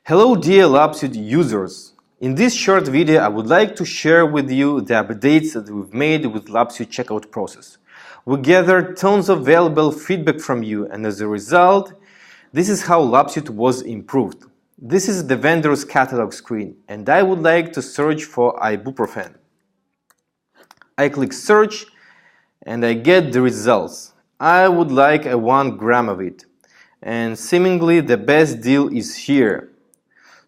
Hello dear LabSuite users! In this short video I would like to share with you the updates that we've made with LabSuite checkout process. We gathered tons of valuable feedback from you, and as a result, this is how LabSuite was improved. This is the vendor's catalog screen, and I would like to search for ibuprofen. I click search and I get the results. I would like a 1 gram of it, and seemingly the best deal is here.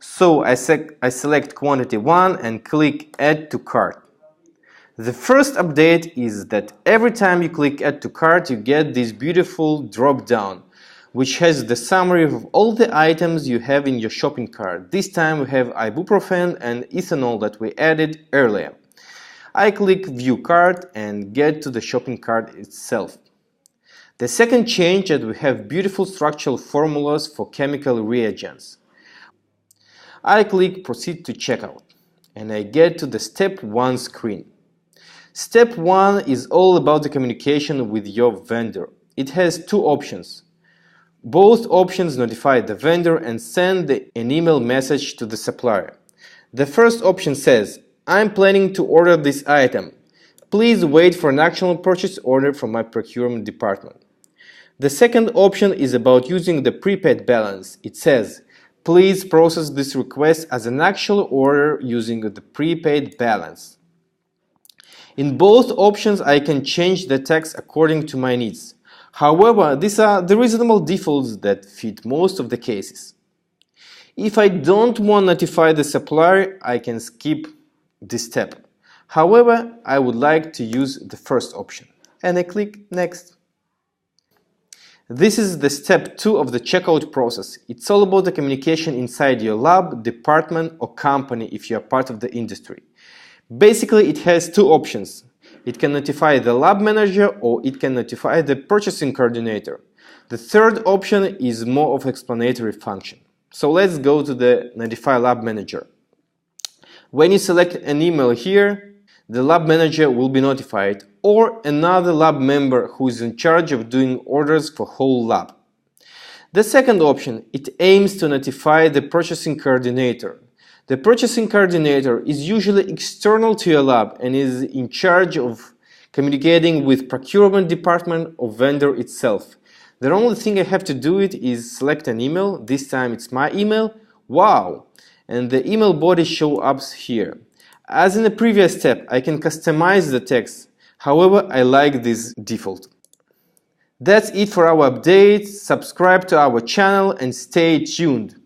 So I select quantity 1 and click add to cart. The first update is that every time you click add to cart you get this beautiful drop down which has the summary of all the items you have in your shopping cart. This time we have ibuprofen and ethanol that we added earlier. I click view cart and get to the shopping cart itself. The second change is that we have beautiful structural formulas for chemical reagents. I click proceed to checkout and I get to the step 1 screen. Step 1 is all about the communication with your vendor. It has two options. Both options notify the vendor and send an email message to the supplier. The first option says, I'm planning to order this item. Please wait for an actual purchase order from my procurement department. The second option is about using the prepaid balance. It says, please process this request as an actual order using the prepaid balance. In both options, I can change the text according to my needs. However, these are the reasonable defaults that fit most of the cases. If I don't want to notify the supplier, I can skip this step. However, I would like to use the first option, and I click next. This is the step 2 of the checkout process. It's all about the communication inside your lab, department or company if you are part of the industry. Basically, it has two options. It can notify the lab manager or it can notify the purchasing coordinator. The third option is more of an explanatory function. So let's go to the notify lab manager. When you select an email here, the lab manager will be notified, or another lab member who is in charge of doing orders for whole lab. The second option, it aims to notify the purchasing coordinator. The purchasing coordinator is usually external to your lab and is in charge of communicating with procurement department or vendor itself. The only thing I have to do is select an email. This time it's my email. Wow! And the email body shows up here. As in the previous step, I can customize the text. However, I like this default. That's it for our update. Subscribe to our channel and stay tuned.